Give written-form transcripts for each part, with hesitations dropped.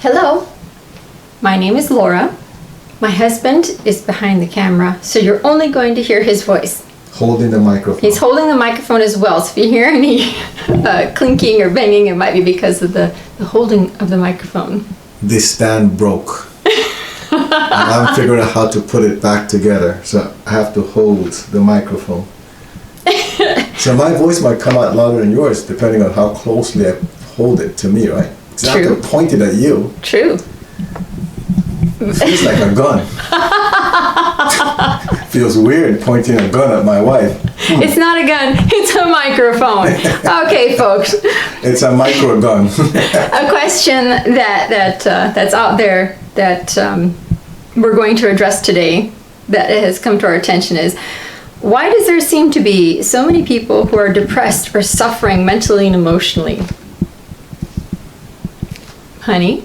Hello, my name is Laura. My husband is behind the camera, so you're only going to hear his voice. Holding the microphone. He's holding the microphone as well, so if you hear any clinking or banging, it might be because of the holding of the microphone. This stand broke. And I'm figuring out how to put it back together, so I have to hold the microphone. So my voice might come out louder than yours, depending on how closely I hold it to me, right? Because I have to point it at you. True. It feels like a gun. Feels weird pointing a gun at my wife. It's not a gun, it's a microphone. Okay, folks. It's a micro gun. A question that's out there that we're going to address today that has come to our attention is, why does there seem to be so many people who are depressed or suffering mentally and emotionally? Honey?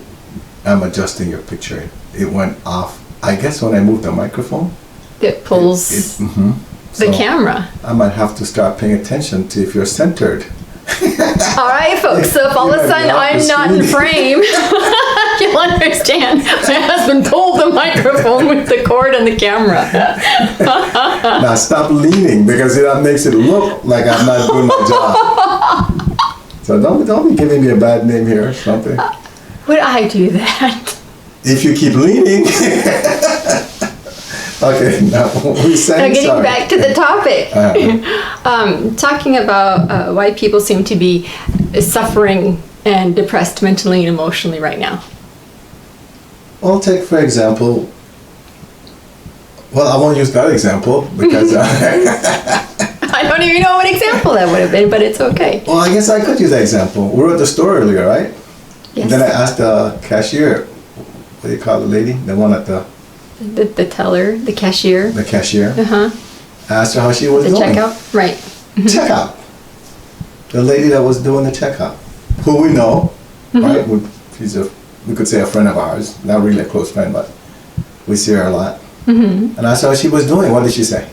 I'm adjusting your picture. It went off. I guess when I moved the microphone, It pulls the So camera. I might have to start paying attention to if you're centered. All right, folks, so if all of a sudden I'm not in frame, you'll understand my husband pulled the microphone with the cord and the camera. Now stop leaning, because that makes it look like I'm not doing my job. So don't be giving me a bad name here or something. Would I do that? If you keep leaning. Okay, now we saying. Now getting sorry. back to the topic. Talking about why people seem to be suffering and depressed mentally and emotionally right now. Well, take for example. Well, I won't use that example because. I don't even know what example that would have been, but it's okay. Well, I guess I could use that example. We were at the store earlier, right? Yes. Then I asked the cashier, what do you call the lady? The one at the The teller, the cashier. cashier. Uh-huh. I asked her how she was The doing. checkout. Right. Checkout. The lady that was doing the checkout, who we know, right? We could say a friend of ours, not really a close friend, but we see her a lot. And I asked her how she was doing. What did she say?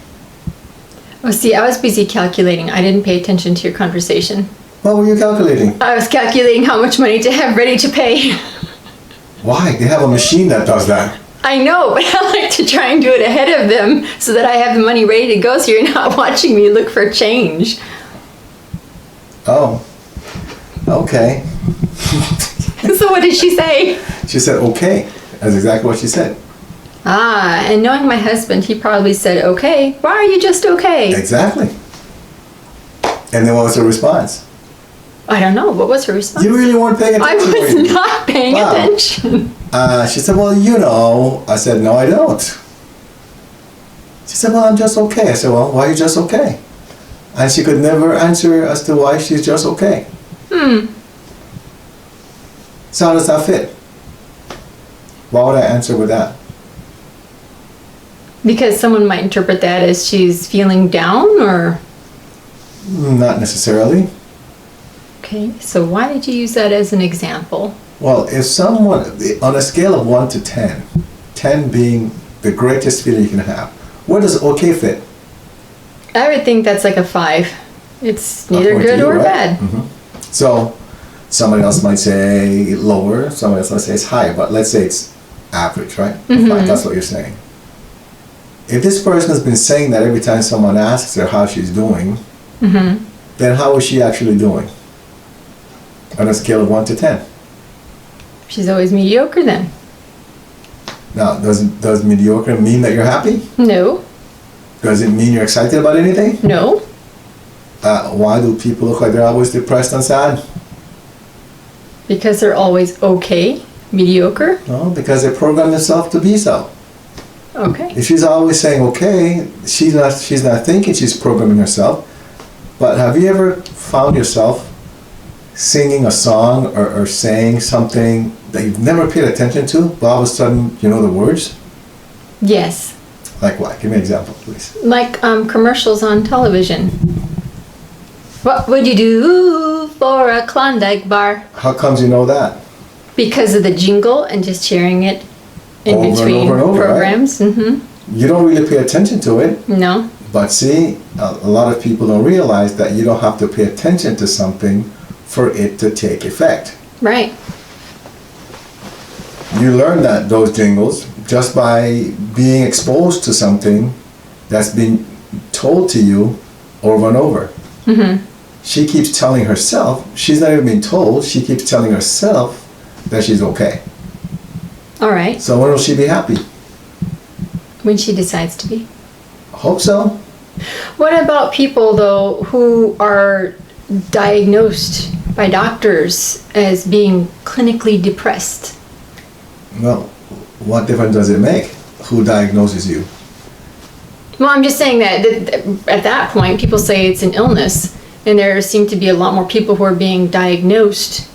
Oh, see, I was busy calculating. I didn't pay attention to your conversation. What were you calculating? I was calculating how much money to have ready to pay. Why? They have a machine that does that. I know, but I like to try and do it ahead of them so that I have the money ready to go so you're not watching me look for change. Oh, okay. So what did she say? She said, okay. That's exactly what she said. Ah, and knowing my husband, he probably said, okay, why are you just okay? Exactly. And then what was her response? I don't know, what was her response? You really weren't paying I attention. were was you? not paying Wow. attention. She said, well, you know. I said, no, I don't. She said, well, I'm just okay. I said, well, why are you just okay? And she could never answer as to why she's just okay. So how does that fit? Why would I answer with that? Because someone might interpret that as she's feeling down, or... Not necessarily. Okay, so why did you use that as an example? Well, if someone, on a scale of 1 to 10, 10 being the greatest feeling you can have, where does okay fit? I would think that's like a 5. It's neither According to good you, or right? bad. So somebody else might say lower, somebody else might say it's higher, but let's say it's average, right? Fine, that's what you're saying. If this person has been saying that every time someone asks her how she's doing, then how is she actually doing? On a scale of 1 to 10. She's always mediocre then. Now, does mediocre mean that you're happy? No, Does it mean you're excited about anything? no. Why do people look like they're always depressed and sad? Because they're always okay, mediocre. No, because they program themselves to be so. Okay. If she's always saying okay, she's not thinking she's programming herself. But have you ever found yourself singing a song or saying something that you've never paid attention to, but all of a sudden you know the words? Yes. Like what? Give me an example, please. Like commercials on television. What would you do for a Klondike bar? How comes you know that? Because of the jingle and just hearing it in Over and between over and over, right? programs. You don't really pay attention to it, No. but see, a lot of people don't realize that you don't have to pay attention to something for it to take effect. Right. you learn that those jingles just by being exposed to something that's been told to you over and over. She keeps telling herself, she's not even being told, she keeps telling herself that she's okay. All right. So when will she be happy? When she decides to be. Hope so. What about people, though, who are diagnosed by doctors as being clinically depressed? Well, what difference does it make? Who diagnoses you? Well, I'm just saying that at that point, people say it's an illness, and there seem to be a lot more people who are being diagnosed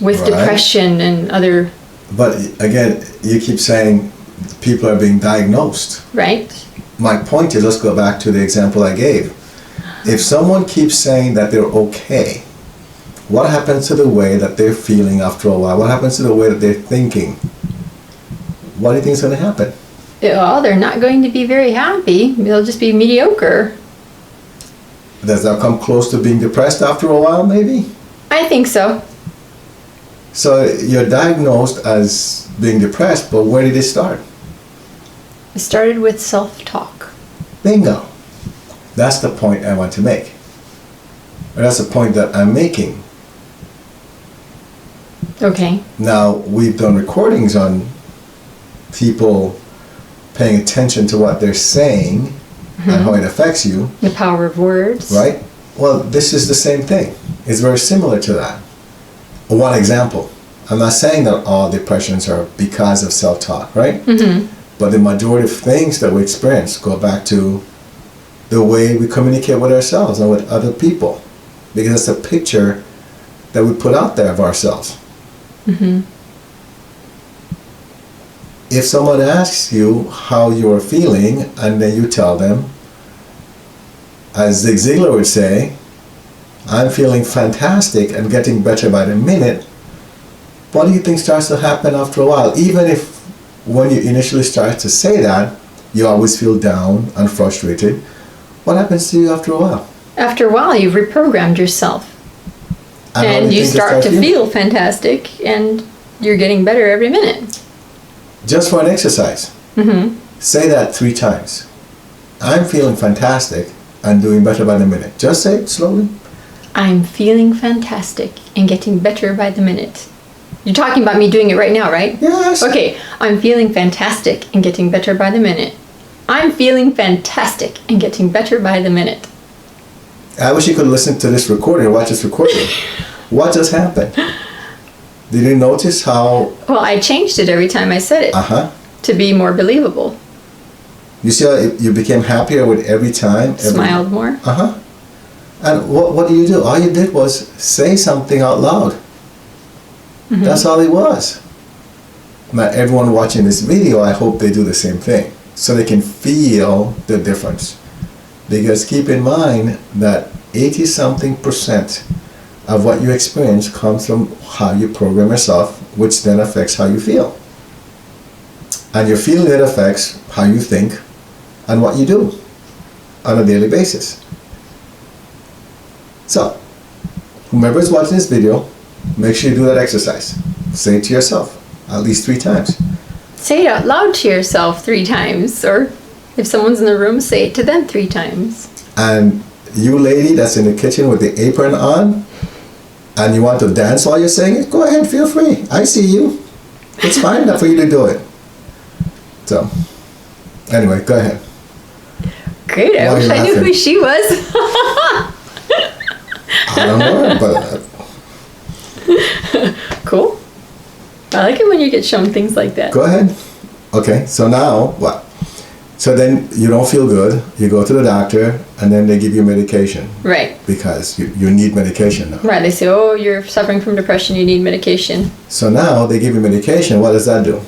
with Right. depression and other, But again, you keep saying people are being diagnosed. right? My point is, let's go back to the example I gave. If someone keeps saying that they're okay, what happens to the way that they're feeling after a while? What happens to the way that they're thinking? What do you think is going to happen? Well, they're not going to be very happy. They'll just be mediocre. Does that come close to being depressed after a while, maybe? I think so. So you're diagnosed as being depressed, but where did it start? It started with self-talk. Bingo. That's the point I want to make. Or that's the point that I'm making. Okay. Now, we've done recordings on people paying attention to what they're saying and how it affects you, The power of words. right? Well, this is the same thing. It's very similar to that. One example. I'm not saying that all depressions are because of self-talk, right? But the majority of things that we experience go back to the way we communicate with ourselves and with other people. Because it's a picture that we put out there of ourselves. If someone asks you how you're feeling and then you tell them, as Zig Ziglar would say, I'm feeling fantastic and getting better by the minute, what do you think starts to happen after a while? Even if when you initially start to say that, you always feel down and frustrated, what happens to you after a while? After a while, you've reprogrammed yourself. how do And you think start to feeling? feel fantastic, and you're getting better every minute. Just for an exercise. Say that 3 times. I'm feeling fantastic and doing better by the minute. Just say it slowly. I'm feeling fantastic and getting better by the minute. You're talking about me doing it right now, right? Yes. Okay, I'm feeling fantastic and getting better by the minute. I'm feeling fantastic and getting better by the minute. I wish you could listen to this recording, watch this recording. What just happened? Did you notice how, Well, I changed it every time I said it to be more believable. you see how you became happier with every time? Smiled more. And what do you do? All you did was say something out loud. That's all it was. Now, everyone watching this video, I hope they do the same thing so they can feel the difference. Because keep in mind that 80-something% of what you experience comes from how you program yourself, which then affects how you feel. And your feeling then affects how you think and what you do on a daily basis. So, whomever is watching this video, make sure you do that exercise. Say it to yourself at least 3 times. Say it out loud to yourself 3 times, or if someone's in the room, say it to them 3 times. And you lady that's in the kitchen with the apron on and you want to dance while you're saying it, go ahead, feel free. I see you. It's fine enough for you to do it. So, anyway, go ahead. Great, I Why are wish you I knew laughing? who she was. I don't know, but Cool. I like it when you get shown things like that. go ahead. Okay, so now what? So then you don't feel good, you go to the doctor, and then they give you medication Right, because you need medication now. right. They say, oh, you're suffering from depression, you need medication. So now they give you medication, what does that do?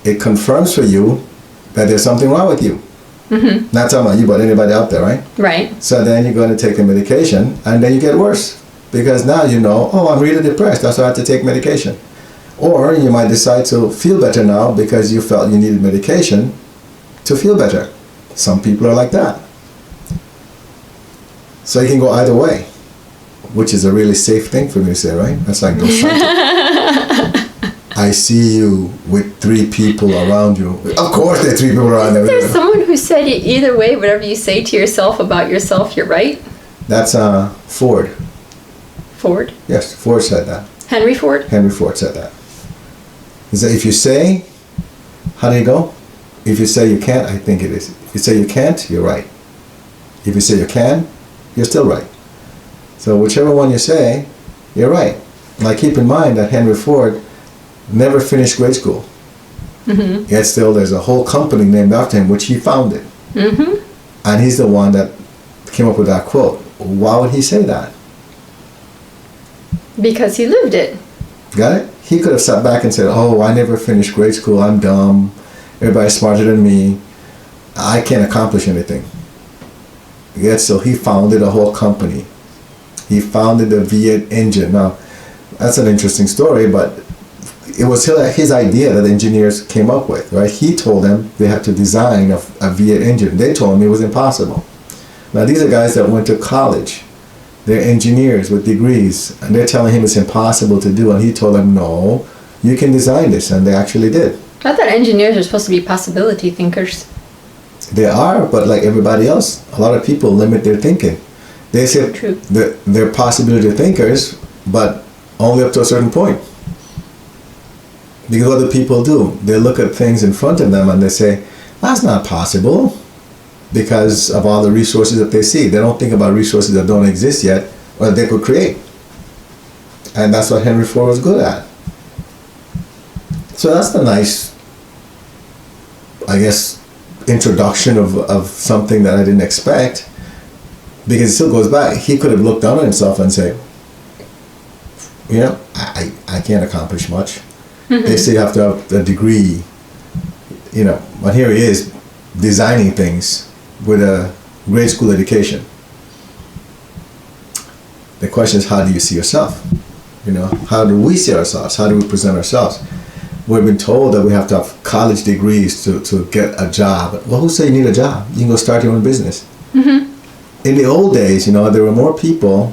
It confirms for you that there's something wrong with you. Not talking about you, but anybody out there, right? Right, So then you're going to take the medication, and then you get worse. Because now you know, oh, I'm really depressed, that's why I have to take medication. Or you might decide to feel better now because you felt you needed medication to feel better. Some people are like that. So you can go either way, which is a really safe thing for me to say, right? That's like no scientific. I I see you with 3 people around you. Of course there are 3 people around there. There's someone who said either way, whatever you say to yourself about yourself, you're right. That's Ford. Ford? Yes, Ford said that. Henry Ford? Henry Ford said that. He said, if you say, how do you go? If you say you can't, I think it is. If you say you can't, you're right. If you say you can, you're still right. So whichever one you say, you're right. Now keep in mind that Henry Ford never finished grade school. Mm-hmm. Yet still there's a whole company named after him, which he founded. Mm-hmm. And he's the one that came up with that quote. Why would he say that? Because he lived it. Got it? He could have sat back and said, oh, I never finished grade school, I'm dumb, everybody's smarter than me, I can't accomplish anything. Yet so he founded a whole company. He founded the V8 engine. Now, that's an interesting story, but it was his idea that the engineers came up with, right? He told them they had to design a V8 engine. They told him it was impossible. Now, these are guys that went to college. They're engineers with degrees, and they're telling him it's impossible to do, and he told them, no, you can design this, and they actually did. I thought engineers are supposed to be possibility thinkers. They are, but like everybody else, a lot of people limit their thinking. They say they're possibility thinkers, but only up to a certain point. Because what do people do? They look at things in front of them and they say, that's not possible, because of all the resources that they see. They don't think about resources that don't exist yet or that they could create. And that's what Henry Ford was good at. So that's the nice, I guess, introduction of something that I didn't expect, because it still goes back. He could have looked down on himself and said, you know, I can't accomplish much. Mm-hmm. They say you have to have a degree, you know, but here he is designing things with a grade school education. The question is, how do you see yourself? You know, how do we see ourselves? How do we present ourselves? We've been told that we have to have college degrees to get a job. Well, who said you need a job? You can go start your own business. Mm-hmm. In the old days, you know, there were more people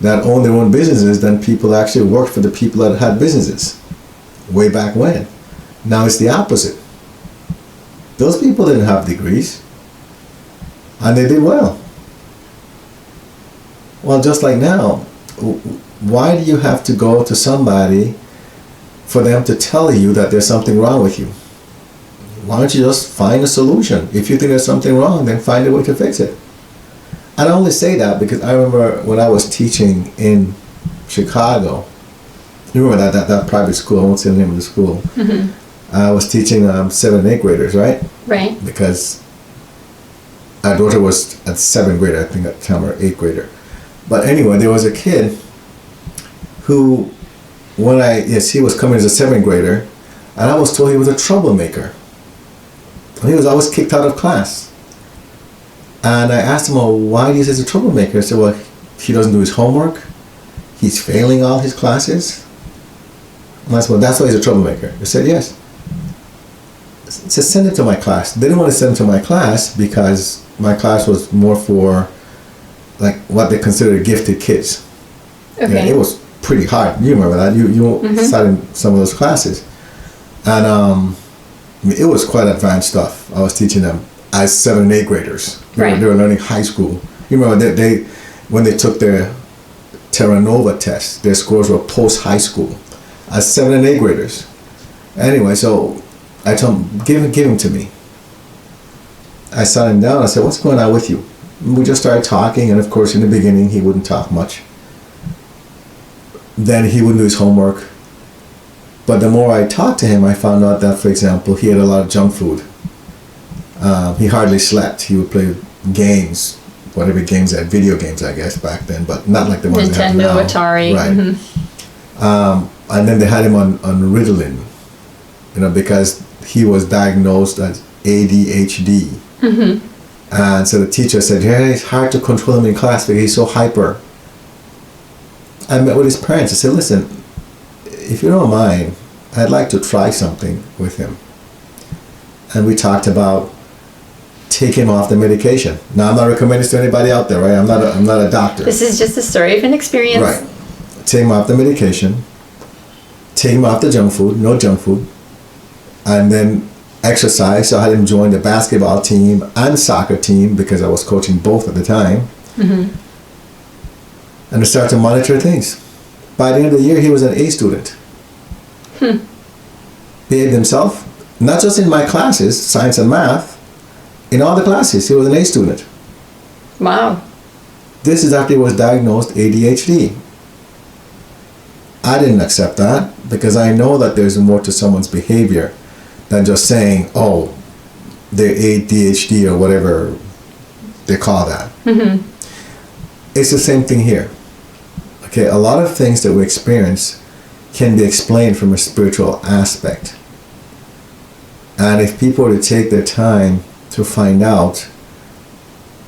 that owned their own businesses than people actually worked for the people that had businesses way back when. Now it's the opposite. Those people didn't have degrees, and they did well. Well, just like now, why do you have to go to somebody for them to tell you that there's something wrong with you? Why don't you just find a solution? If you think there's something wrong, then find a way to fix it. And I only say that because I remember when I was teaching in Chicago, you remember that private school, I won't say the name of the school. Mm-hmm. I was teaching 7th and 8th graders, right? Right. Because our daughter was at 7th grade, I think at the time, or 8th grader. But anyway, there was a kid who, he was coming as a 7th grader, and I was told he was a troublemaker. And he was always kicked out of class. And I asked him, well, why do you say he's a troublemaker? I said, well, he doesn't do his homework. He's failing all his classes. And I said, well, that's why he's a troublemaker. They said, yes. I said, send him to my class. They didn't want to send him to my class because my class was more for like what they considered gifted kids. Okay. Yeah, it was pretty hard. You remember that. You mm-hmm. sat in some of those classes. And I mean, it was quite advanced stuff I was teaching them as 7th and 8th graders. Right. They were learning high school. You remember they when they took their Terra Nova test, their scores were post-high school as 7th and 8th graders. Anyway, so I told him, give him to me. I sat him down. I said, what's going on with you? And we just started talking, and of course, in the beginning, he wouldn't talk much. Then he wouldn't do his homework. But the more I talked to him, I found out that, for example, he had a lot of junk food. He hardly slept. He would play games, whatever games they had, video games, I guess, back then, but not like the ones they have now. Nintendo, Atari. Right. Mm-hmm. And then they had him on Ritalin, you know, because he was diagnosed as ADHD. Mm-hmm. And so the teacher said, yeah, it's hard to control him in class because he's so hyper. I met with his parents. I said, listen, if you don't mind, I'd like to try something with him. And we talked about taking him off the medication. Now, I'm not recommending this to anybody out there, right? I'm not a doctor. This is just a story of an experience. Right. Take him off the medication. take him off the junk food, no junk food, and then exercise. So I had him join the basketball team and soccer team because I was coaching both at the time. And I started to monitor things. By the end of the year, he was an A student. Behaved himself, not just in my classes, science and math, in all the classes, he was an A student. Wow. This is after he was diagnosed ADHD. I didn't accept that because I know that there's more to someone's behavior than just saying, oh, they're ADHD or whatever they call that. It's the same thing here. Okay, a lot of things that we experience can be explained from a spiritual aspect. And if people were to take their time to find out,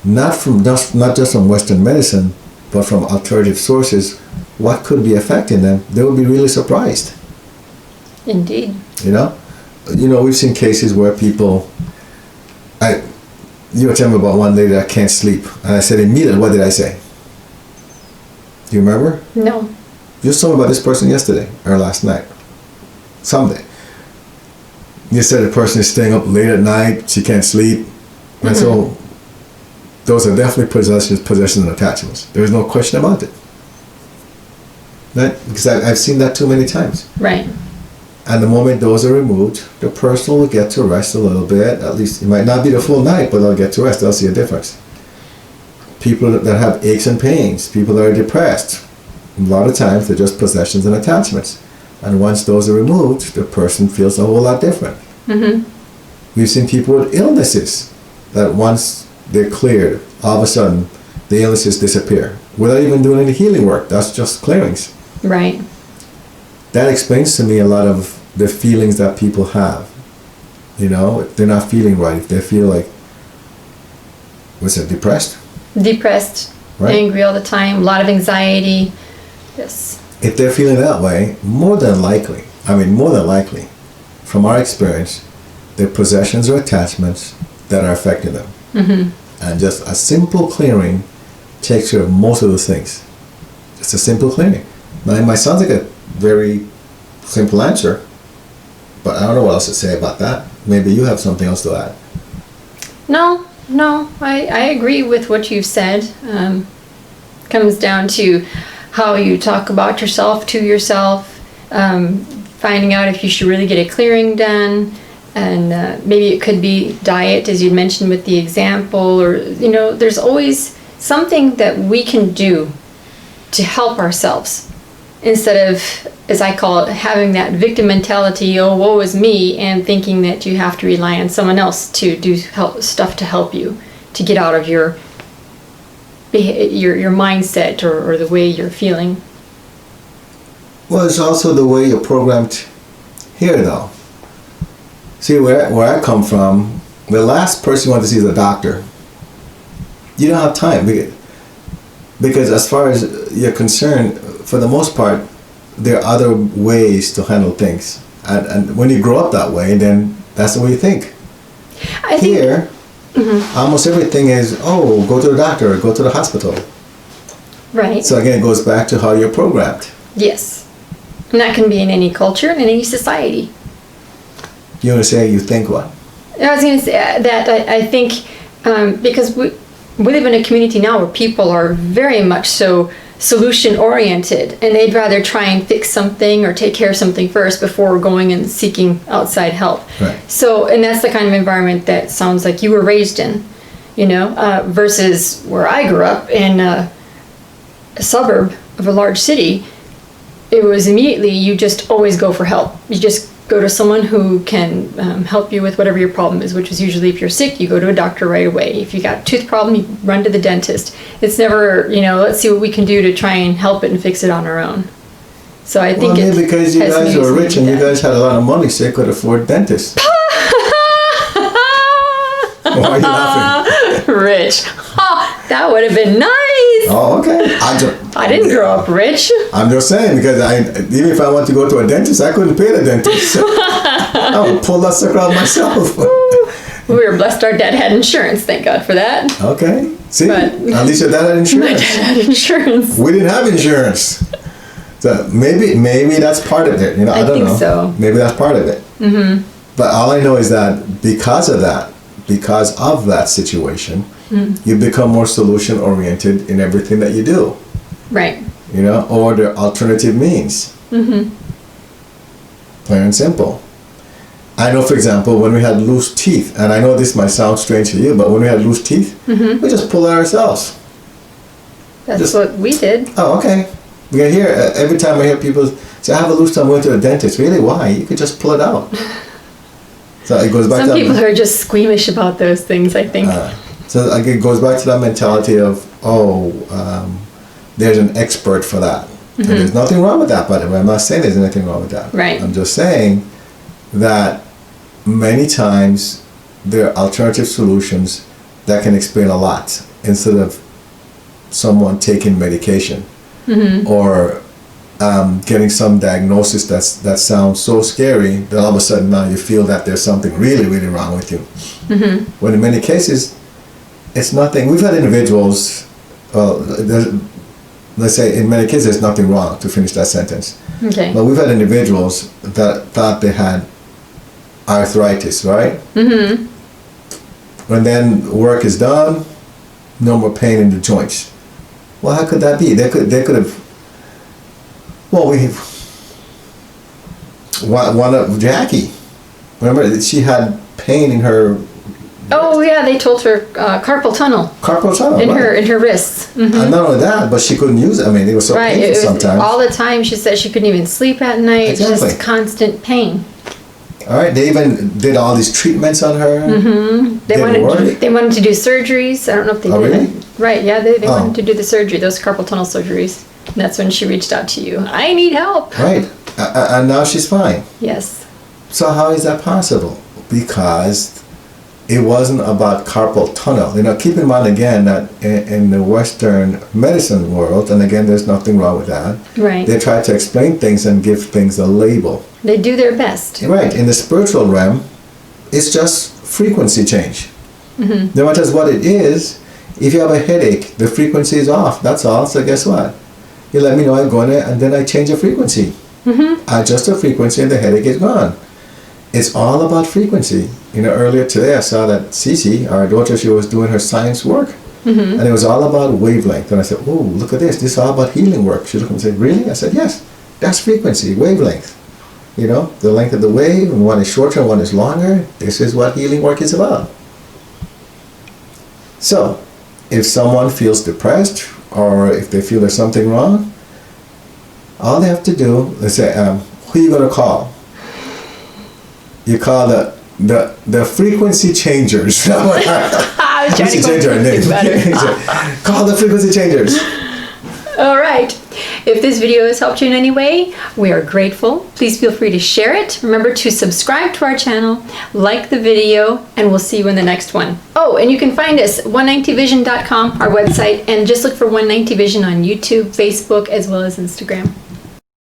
not just from Western medicine, but from alternative sources, what could be affecting them, they would be really surprised. Indeed. You know, we've seen cases where people, you were telling me about one lady that can't sleep, and I said immediately, what did I say? Do you remember? No. You just told me about this person yesterday or last night. Someday. You said the person is staying up late at night, she can't sleep. And so those are definitely possessions and attachments. There's no question about it. Right? Because I've seen that too many times. Right. And the moment those are removed, the person will get to rest a little bit. At least it might not be the full night, but they'll get to rest. They'll see a difference. People that have aches and pains, people that are depressed, a lot of times they're just possessions and attachments. And once those are removed, the person feels a whole lot different. We've seen people with illnesses that once they're cleared, all of a sudden the illnesses disappear without even doing any healing work. That's just clearings. Right. That explains to me a lot of the feelings that people have. You know, if they're not feeling right, if they feel like, depressed? Depressed, Right. angry all the time, a lot of anxiety. Yes. If they're feeling that way, more than likely, from our experience, they're possessions or attachments that are affecting them. And just a simple clearing takes care of most of those things. Just a simple clearing. Now, it might sound like a very simple answer, but I don't know what else to say about that. Maybe you have something else to add. No, I agree with what you've said. Comes down to how you talk about yourself to yourself, finding out if you should really get a clearing done, and maybe it could be diet, as you'd mentioned with the example, or, there's always something that we can do to help ourselves instead of, as I call it, having that victim mentality, oh, woe is me, and thinking that you have to rely on someone else to do stuff to help you to get out of your mindset or the way you're feeling. Well, it's also the way you're programmed here, though. See, where I come from, the last person you want to see is a doctor. You don't have time because as far as you're concerned, for the most part, there are other ways to handle things. And when you grow up that way, then that's the way you think. I think Here, almost everything is, oh, go to the doctor, or go to the hospital. right. So again, it goes back to how you're programmed. Yes. And that can be in any culture and in any society. You want to say you think what? I was going to say that I think because we live in a community now where people are very much so solution oriented, and they'd rather try and fix something or take care of something first before going and seeking outside help. Right. So, and that's the kind of environment that sounds like you were raised in, versus where I grew up in a suburb of a large city. It was immediately, you just always go for help. You just go to someone who can help you with whatever your problem is, which is usually if you're sick, you go to a doctor right away. If you got a tooth problem, you run to the dentist. It's never, let's see what we can do to try and help it and fix it on our own. So I think maybe because you has guys made were us rich and you guys had a lot of money, so you could afford dentists. Why are you laughing? Rich. That would have been nice. Oh, okay. I didn't grow up rich. I'm just saying, because even if I want to go to a dentist, I couldn't pay the dentist. I would pull that sucker out myself. We were blessed our dad had insurance, thank God for that. Okay. See, But- at least your dad had My insurance. dad had insurance. We didn't have insurance. So maybe that's part of it. You know, I don't think know. so. Maybe that's part of it. Mm-hmm. But all I know is that because of that situation, you become more solution oriented in everything that you do. Right. You know, or the alternative means. Mm-hmm. Plain and simple. I know, for example, when we had loose teeth, and I know this might sound strange to you, but when we had loose teeth, we just pull it ourselves. That's what we did. Oh, okay. We can hear every time I hear people say, "I have a loose tongue, I'm going to the dentist." Really? Why? You could just pull it out. So it goes back Some to people are just squeamish about those things, I think. So it goes back to that mentality of, there's an expert for that. And there's nothing wrong with that, by the way. I'm not saying there's anything wrong with that. Right. I'm just saying that many times there are alternative solutions that can explain a lot instead of someone taking medication or getting some diagnosis that sounds so scary that all of a sudden now you feel that there's something really, really wrong with you. When in many cases, it's nothing. We've had individuals, let's say in many cases there's nothing wrong, to finish that sentence. Okay. But we've had individuals that thought they had arthritis, right? When then work is done, no more pain in the joints. Well, how could that be? They could have. Well, one of Jackie. Remember that she had pain in her. Oh yeah, they told her carpal tunnel In her wrists. And not only that, but she couldn't use it. I mean, it was so Right. painful sometimes. All the time. She said she couldn't even sleep at night. Exactly. Just constant pain. All right, they even did all these treatments on her. They Didn't work. wanted to do surgeries. I don't know if they Oh, did really? it. Right. Yeah, they Oh. wanted to do the surgery, those carpal tunnel surgeries. And that's when she reached out to you. I need help. Right, and now she's fine. Yes. So how is that possible? Because it wasn't about carpal tunnel. You know, keep in mind again that in the Western medicine world, and again, there's nothing wrong with that. Right. They try to explain things and give things a label. They do their best. Right. In the spiritual realm, it's just frequency change. No matter what it is, if you have a headache, the frequency is off. That's all. So guess what? You let me know, I go in there, and then I change the frequency. I adjust the frequency, and the headache is gone. It's all about frequency. You know, earlier today I saw that Cece, our daughter, she was doing her science work. And it was all about wavelength. And I said, oh, look at this. This is all about healing work. She looked at me and said, really? I said, yes. That's frequency, wavelength. You know, the length of the wave, and one is shorter, and one is longer. This is what healing work is about. So, if someone feels depressed, or if they feel there's something wrong, all they have to do is say, who are you going to call? You call the frequency changers. I was trying to change our name. Call the frequency changers. All right. If this video has helped you in any way, we are grateful. Please feel free to share it. Remember to subscribe to our channel, like the video, and we'll see you in the next one. Oh, and you can find us 190vision.com, our website, and just look for 190vision on YouTube, Facebook, as well as Instagram.